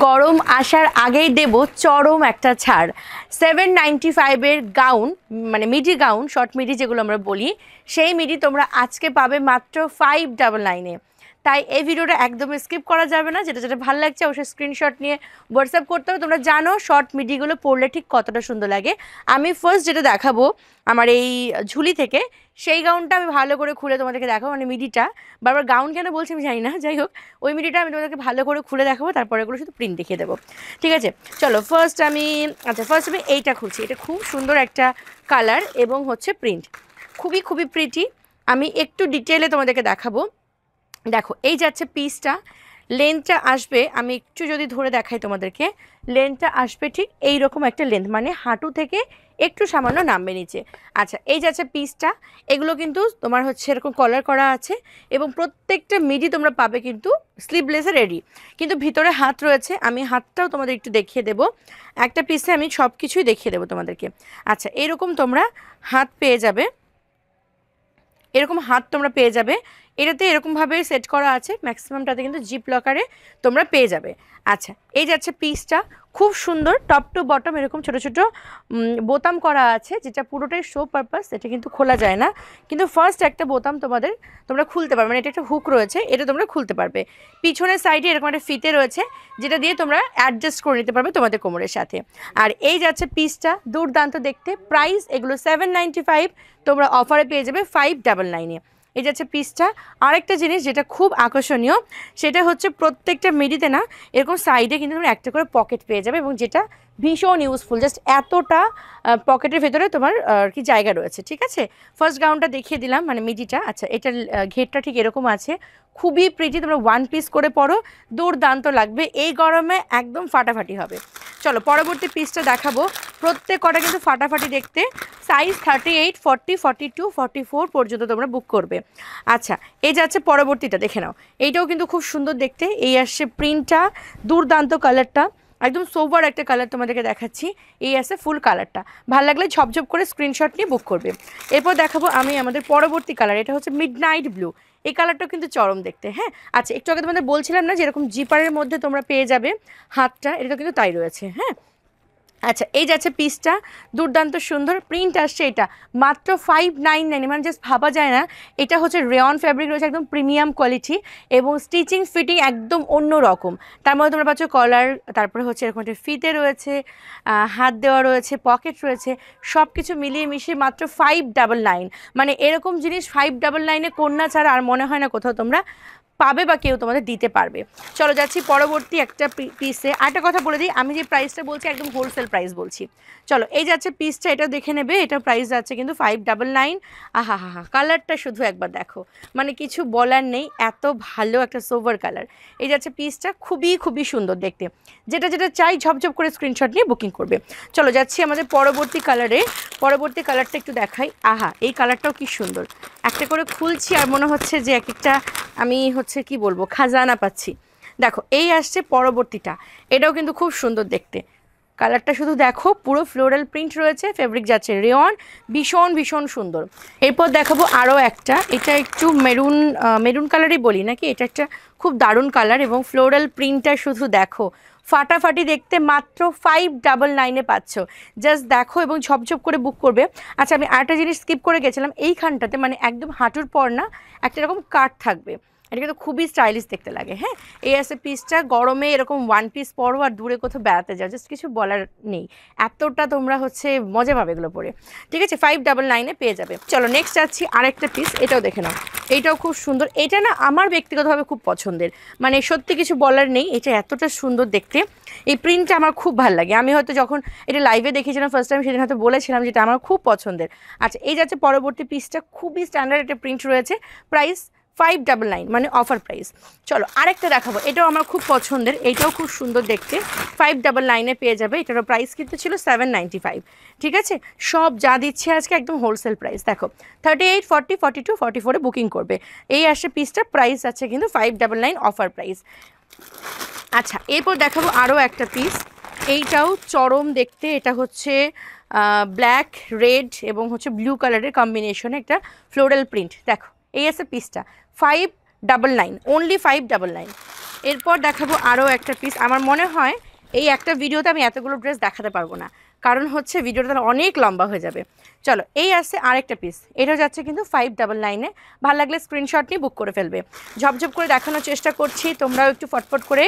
গরম আসার আগেই দেব চরম একটা ছাড়। 795 গাউন, মানে মিডি গাউন, শর্ট মিডি যেগুলো আমরা বলি, সেই মিডি তোমরা আজকে পাবে মাত্র 599-এ। তাই এই ভিডিওটা একদম স্কিপ করা যাবে না। যেটা যেটা ভালো লাগছে অবশ্যই স্ক্রিনশট নিয়ে হোয়াটসঅ্যাপ করতে হবে। তোমরা জানো শর্ট মিডিগুলো পরলে ঠিক কতটা সুন্দর লাগে। আমি ফার্স্ট যেটা দেখাবো আমার এই ঝুলি থেকে, সেই গাউনটা আমি ভালো করে খুলে তোমাদেরকে দেখাবো। মানে মিডিটা, বারবার গাউন কেন বলছি আমি জানি না, যাই হোক ওই মিডিটা আমি তোমাদেরকে ভালো করে খুলে দেখাবো, তারপরে এগুলো শুধু প্রিন্ট দেখিয়ে দেবো, ঠিক আছে? চলো ফার্স্ট আমি এইটা খুলছি। এটা খুব সুন্দর একটা কালার এবং হচ্ছে প্রিন্ট, খুবই খুবই প্রিটি। আমি একটু ডিটেলে তোমাদেরকে দেখাবো। দেখো এই যাচ্ছে পিসটা, লেন্থটা আসবে, আমি একটু যদি ধরে দেখাই তোমাদেরকে, লেন্থটা আসবে ঠিক এই রকম একটা লেন্থ, মানে হাঁটু থেকে একটু সামান্য নামবে নিচে। আচ্ছা এই যাচ্ছে পিসটা, এগুলো কিন্তু তোমার হচ্ছে এরকম কলার করা আছে এবং প্রত্যেকটা মিডি তোমরা পাবে কিন্তু স্লিভলেসে রেডি, কিন্তু ভিতরে হাত রয়েছে। আমি হাতটাও তোমাদের একটু দেখিয়ে দেবো, একটা পিসে আমি সব কিছুই দেখিয়ে দেবো তোমাদেরকে। আচ্ছা এরকম তোমরা হাত পেয়ে যাবে, এরকম হাত তোমরা পেয়ে যাবে। এটাতে এরকমভাবে সেট করা আছে, ম্যাক্সিমামটাতে কিন্তু জিপ লকারে তোমরা পেয়ে যাবে। আচ্ছা এই যাচ্ছে পিসটা, খুব সুন্দর, টপ টু বটম এরকম ছোট ছোট বোতাম করা আছে, যেটা পুরোটাই শো পারপাস, এটা কিন্তু খোলা যায় না। কিন্তু ফার্স্ট একটা বোতাম তোমরা খুলতে পারবে, মানে এটা একটা হুক রয়েছে, এটা তোমরা খুলতে পারবে। পিছনের সাইডে এরকম একটা ফিতে রয়েছে, যেটা দিয়ে তোমরা অ্যাডজাস্ট করে নিতে পারবে তোমাদের কোমরের সাথে। আর এই যাচ্ছে পিসটা, দুর্দান্ত দেখতে। প্রাইস এগুলো 795, তোমরা অফারে পেয়ে যাবে 599-এ। এই যাচ্ছে পিসটা। আরেকটা জিনিস যেটা খুব আকর্ষণীয়, সেটা হচ্ছে প্রত্যেকটা মিডিতে না এরকম সাইডে কিন্তু তোমরা একটা করে পকেট পেয়ে যাবে, এবং যেটা ভীষণ ইউজফুল। জাস্ট এতটা পকেটের ভেতরে তোমার আর কি জায়গা রয়েছে, ঠিক আছে? ফার্স্ট গাউনটা দেখিয়ে দিলাম, মানে মিডিটা। আচ্ছা এটার ঘেরটা ঠিক এরকম আছে, খুবই প্রিটি। তোমরা ওয়ান পিস করে পরো, দুর্দান্ত লাগবে, এই গরমে একদম ফাটাফাটি হবে। চলো পরবর্তী পিসটা দেখাবো। প্রত্যেক কটা কিন্তু ফাটাফাটি দেখতে। সাইজ 38, 40, 42, 44 পর্যন্ত তোমরা বুক করবে। আচ্ছা এই যাচ্ছে পরবর্তীটা, দেখে নাও। এইটাও কিন্তু খুব সুন্দর দেখতে। এই আসছে প্রিন্টটা, দুর্দান্ত কালারটা, একদম সোভার একটা কালার তোমাদেরকে দেখাচ্ছি। এই আছে ফুল কালারটা, ভালো লাগলে ঝপঝপ করে স্ক্রিনশট নিয়ে বুক করবে। এরপর দেখাবো আমি আমাদের পরবর্তী কালার, এটা হচ্ছে মিডনাইট ব্লু। এই কালারটাও কিন্তু চরম দেখতে, হ্যাঁ। আচ্ছা একটু আগে তোমাদের বলছিলাম না যেরকম জিপারের মধ্যে তোমরা পেয়ে যাবে হাতটা, এটা কিন্তু তাই রয়েছে, হ্যাঁ। আচ্ছা এই যাচ্ছে পিসটা, দুর্দান্ত সুন্দর প্রিন্ট আসছে। এটা মাত্র 599, মানে জাস্ট ভাবা যায় না। এটা হচ্ছে রেয়ন ফ্যাব্রিক রয়েছে, একদম প্রিমিয়াম কোয়ালিটি, এবং স্টিচিং ফিটিং একদম অন্য রকম। তার মধ্যে তোমরা পাচ্ছ কলার, তারপরে হচ্ছে এরকম একটা ফিতে রয়েছে, হাত দেওয়া রয়েছে, পকেট রয়েছে, সব কিছু মিলিয়ে মিশিয়ে মাত্র 599। মানে এরকম জিনিস 599-এ কন্যা ছাড়া আর মনে হয় না কোথাও তোমরা পাবে বা কেউ তোমাদের দিতে পারবে। চলো যাচ্ছি পরবর্তী একটা পিসে। আরেকটা কথা বলে দিই, আমি যে প্রাইসটা বলছি একদম হোলসেল প্রাইস বলছি। চলো এই যাচ্ছে পিসটা, এটা দেখে নেবে। এটা প্রাইস যাচ্ছে কিন্তু 599। আহা হা হা, কালারটা শুধু একবার দেখো, মানে কিছু বলার নেই, এত ভালো একটা সোভার কালার। এই যাচ্ছে পিসটা, খুবই খুবই সুন্দর দেখতে। যেটা যেটা চাই ঝপঝপ করে স্ক্রিনশট নিয়ে বুকিং করবে। চলো যাচ্ছি আমাদের পরবর্তী কালারে। পরবর্তী কালারটা একটু দেখাই। আহা এই কালারটাও কি সুন্দর, একটা করে খুলছি আর মনে হচ্ছে যে এক একটা আমি হচ্ছে কি বলবো খাজানা পাচ্ছি। দেখো এই আসছে পরবর্তীটা, এটাও কিন্তু খুব সুন্দর দেখতে। কালারটা শুধু দেখো, পুরো ফ্লোরাল প্রিন্ট রয়েছে, ফেব্রিক যাচ্ছে রেয়ন, ভীষণ ভীষণ সুন্দর। এরপর দেখাবো আরও একটা, এটা একটু মেরুন কালারই বলি নাকি, এটা একটা খুব দারুণ কালার, এবং ফ্লোরাল প্রিন্টটা শুধু দেখো, ফাটাফাটি দেখতে। মাত্র 599-এ পাচ্ছ, জাস্ট দেখো এবং ঝপঝপ করে বুক করবে। আচ্ছা আমি আরেকটা জিনিস স্কিপ করে গেছিলাম, এইখানটাতে মানে একদম হাঁটুর পর না একটা এরকম কাট থাকবে, এটা কিন্তু খুবই স্টাইলিশ দেখতে লাগে, হ্যাঁ। এই আছে পিসটা, গরমে এরকম ওয়ান পিস পরো আর দূরে কোথাও বেড়াতে যাও, জাস্ট কিছু বলার নেই, এতটা তোমরা হচ্ছে মজা পাবে এগুলো পরে, ঠিক আছে? 599-এ পেয়ে যাবে। চলো নেক্সট যাচ্ছি আরেকটা পিস, এটাও দেখে নাও। এইটাও খুব সুন্দর, এটা না আমার ব্যক্তিগতভাবে খুব পছন্দের, মানে সত্যি কিছু বলার নেই, এটা এতটা সুন্দর দেখতে। এই প্রিন্টটা আমার খুব ভালো লাগে। আমি হয়তো যখন এটা লাইভে দেখেছিলাম ফার্স্ট টাইম, সেদিন হয়তো বলেছিলাম যেটা আমার খুব পছন্দের। আচ্ছা এই যাচ্ছে পরবর্তী পিসটা, খুবই স্ট্যান্ডার্ড একটা প্রিন্ট রয়েছে। প্রাইস 599, মানে অফার প্রাইস। চলো আরেকটা দেখাবো, এটাও আমার খুব পছন্দের, এইটাও খুব সুন্দর দেখতে। 599-এ পেয়ে যাবে। এটারও প্রাইস কিন্তু ছিল 795, ঠিক আছে? সব যা দিচ্ছে আজকে একদম হোলসেল প্রাইস। দেখো 38, 40, 42, 44-এ বুকিং করবে। এই আসছে পিসটা, প্রাইস আছে কিন্তু 599 অফার প্রাইস। আচ্ছা এরপর দেখাবো আরও একটা পিস, এইটাও চরম দেখতে। এটা হচ্ছে ব্ল্যাক, রেড এবং হচ্ছে ব্লু কালারের কম্বিনেশনে একটা ফ্লোরাল প্রিন্ট। দেখো এই আছে পিসটা, 599, অনলি 599। এরপর দেখাবো আরও একটা পিস। আমার মনে হয় এই একটা ভিডিওতে আমি এতগুলো ড্রেস দেখাতে পারবো না, কারণ হচ্ছে ভিডিওটা তাহলে অনেক লম্বা হয়ে যাবে। চলো, এই আসছে আরেকটা পিস, এটাও যাচ্ছে কিন্তু 599-এ। ভালো লাগলে স্ক্রিনশট নিয়ে বুক করে ফেলবে। ঝপঝপ করে দেখানোর চেষ্টা করছি, তোমরাও একটু ফটফট করে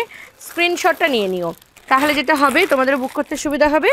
স্ক্রিনশটটা নিয়ে নিও, তাহলে যেটা হবে তোমাদেরও বুক করতে সুবিধা হবে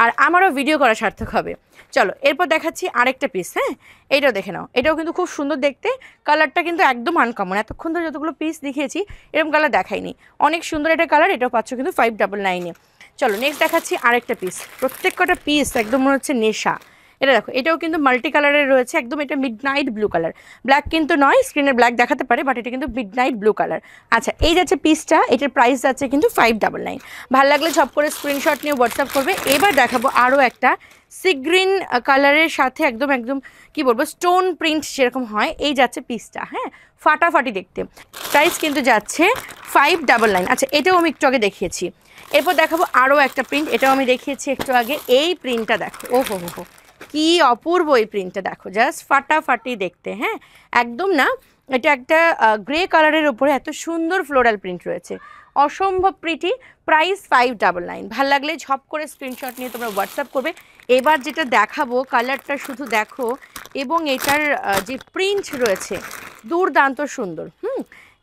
আর আমারও ভিডিও করা সার্থক হবে। চলো, এরপর দেখাচ্ছি আরেকটা পিস। হ্যাঁ, এইটাও দেখে নাও, এটাও কিন্তু খুব সুন্দর দেখতে, কালারটা কিন্তু একদম আনকমন। এতক্ষণ ধরে যতগুলো পিস দেখিয়েছি এরকম কালার দেখাইনি, অনেক সুন্দর এটা কালার। এটাও পাচ্ছ কিন্তু 599-এ। চলো, নেক্সট দেখাচ্ছি আরেকটা পিস। প্রত্যেক কটা পিস একদম মনে হচ্ছে নেশা। এটা দেখো, এটাও কিন্তু মাল্টি কালারের রয়েছে, একদম এটা মিডনাইট ব্লু কালার, ব্ল্যাক কিন্তু নয়, স্ক্রিনে ব্ল্যাক দেখাতে পারে বাট এটা কিন্তু মিডনাইট ব্লু কালার। আচ্ছা, এই যাচ্ছে পিসটা, এটার প্রাইস যাচ্ছে কিন্তু 599। ভালো লাগলে ঝপ করে স্ক্রিনশট নিয়ে হোয়াটসঅ্যাপ করবে। এবার দেখাবো আরও একটা সি গ্রিন কালারের সাথে একদম একদম কি বলবো স্টোন প্রিন্ট যেরকম হয়, এই যাচ্ছে পিসটা। হ্যাঁ, ফাটাফাটি দেখতে, প্রাইস কিন্তু যাচ্ছে 599। আচ্ছা, এটাও আমি একটু আগে দেখিয়েছি। এরপর দেখাবো আরও একটা প্রিন্ট, এটাও আমি দেখিয়েছি একটু আগে। এই প্রিন্টটা দেখো, ও হো হো, কি অপূর্ব এই প্রিন্টটা দেখো, জাস্ট ফাটাফাটি দেখতে। হ্যাঁ, একদম না, এটা একটা গ্রে কালারের উপরে এত সুন্দর ফ্লোরাল প্রিন্ট রয়েছে, অসম্ভব প্রিটি। প্রাইস 599। ভাল লাগলে ঝপ করে স্ক্রিনশট নিয়ে তোমরা হোয়াটসঅ্যাপ করবে। এবার যেটা দেখাবো কালারটা শুধু দেখো, এবং এটার যে প্রিন্ট রয়েছে দুর্দান্ত সুন্দর।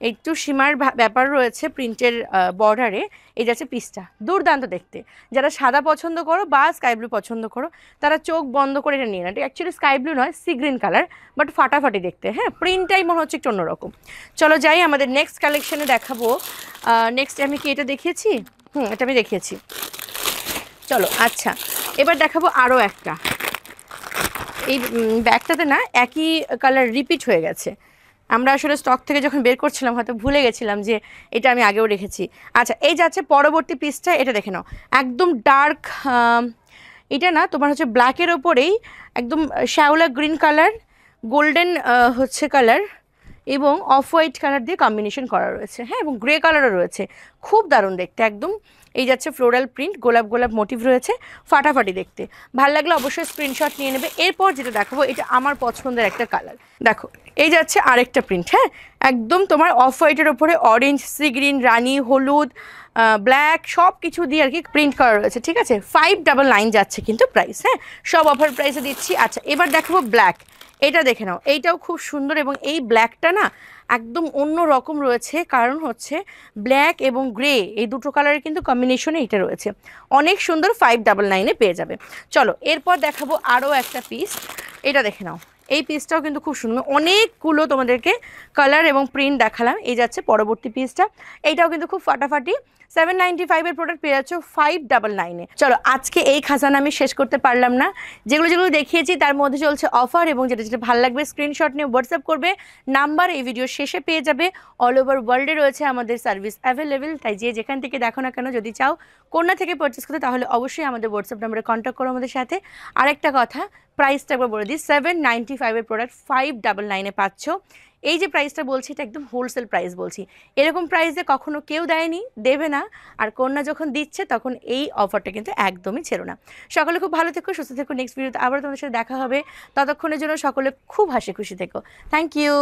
একটু সীমার ব্যাপার রয়েছে প্রিন্টের বর্ডারে। এই যাচ্ছে পিসটা, দুর্দান্ত দেখতে। যারা সাদা পছন্দ করো বা স্কাই ব্লু পছন্দ করো তারা চোখ বন্ধ করে এটা নিয়ে না। এটা অ্যাকচুয়ালি স্কাই ব্লু নয়, সি গ্রিন কালার, বাট ফাটাফাটি দেখতে। হ্যাঁ, প্রিন্টটাই মনে হচ্ছে একটু অন্যরকম। চলো যাই আমাদের নেক্সট কালেকশনে দেখাবো। নেক্সট আমি কি এটা দেখিয়েছি? এটা আমি দেখিয়েছি। চলো, আচ্ছা, এবার দেখাবো আরও একটা। এই ব্যাগটাতে না একই কালার রিপিট হয়ে গেছে, আমরা আসলে স্টক থেকে যখন বের করছিলাম হয়তো ভুলে গেছিলাম যে এটা আমি আগেও রেখেছি। আচ্ছা, এই যাচ্ছে পরবর্তী পিসটা, এটা দেখে নাও, একদম ডার্ক, এটা না তোমার হচ্ছে ব্ল্যাকের ওপরেই একদম শ্যাওলা গ্রিন কালার, গোল্ডেন হচ্ছে কালার এবং অফ হোয়াইট কালার দিয়ে কম্বিনেশন করা রয়েছে। হ্যাঁ, এবং গ্রে কালারও রয়েছে, খুব দারুণ দেখতে একদম। এই যাচ্ছে ফ্লোরাল প্রিন্ট, গোলাপ গোলাপ মোটিভ রয়েছে, ফাটাফাটি দেখতে। ভালো লাগলে অবশ্যই স্ক্রিনশট নিয়ে নেবে। এরপর যেটা দেখাবো এটা আমার পছন্দের একটা কালার, দেখো এই যাচ্ছে আরেকটা প্রিন্ট। হ্যাঁ, একদম তোমার অফ হোয়াইটের ওপরে অরেঞ্জ, সি গ্রিন, রানি, হলুদ, ব্ল্যাক সব কিছু দিয়ে আর কি প্রিন্ট করা রয়েছে। ঠিক আছে, 599 যাচ্ছে কিন্তু প্রাইস। হ্যাঁ, সব অফার প্রাইসে দিচ্ছি। আচ্ছা, এবার দেখাবো ব্ল্যাক, এটা দেখে নাও, এইটাও খুব সুন্দর এবং এই ব্ল্যাকটা না একদম অন্য রকম রয়েছে, কারণ হচ্ছে ব্ল্যাক এবং গ্রে এই দুটো কালারের কিন্তু কম্বিনেশনে এটা রয়েছে, অনেক সুন্দর। 599-এ পেয়ে যাবে। চলো, এরপর দেখাবো আরও একটা পিস, এটা দেখে নাও, এই পিসটাও কিন্তু খুব সুন্দর। অনেকগুলো তোমাদেরকে কালার এবং প্রিন্ট দেখালাম, এই যাচ্ছে পরবর্তী পিসটা, এইটাও কিন্তু খুব ফাটাফাটি। 795-এর প্রোডাক্ট পেয়ে যাচ্ছ 599-এ। চলো, আজকে এই খাজানা আমি শেষ করতে পারলাম না, যেগুলো যেগুলো দেখিয়েছি তার মধ্যে চলছে অফার, এবং যেটা যেটা ভালো লাগবে স্ক্রিনশট নিয়ে হোয়াটসঅ্যাপ করবে, নাম্বার এই ভিডিও শেষে পেয়ে যাবে। অল ওভার ওয়ার্ল্ডে রয়েছে আমাদের সার্ভিস অ্যাভেলেবেল, তাই যে যেখান থেকে দেখো না কেন যদি চাও কন্যা থেকে পারচেস করতে তাহলে অবশ্যই আমাদের হোয়াটসঅ্যাপ নাম্বারে কন্ট্যাক্ট করো আমাদের সাথে। আরেকটা কথা, প্রাইসটা একবার বলে দিই, 795-এর প্রোডাক্ট 599-এ পাচ্ছ। এই যে প্রাইসটা বলছি এটা একদম হোলসেল প্রাইস বলছি, এরকম প্রাইসে কখনো কেউ দেয়নি, দেবে না। আর কন্যা যখন দিচ্ছে তখন এই অফারটা কিন্তু একদমই ছেড়ো না। সকলে খুব ভালো থেকো, সুস্থ থেকো। নেক্সট ভিডিওতে আবার তোমাদের সাথে দেখা হবে, ততক্ষণের জন্য সকলে খুব হাসি খুশি থেকো। Thank you.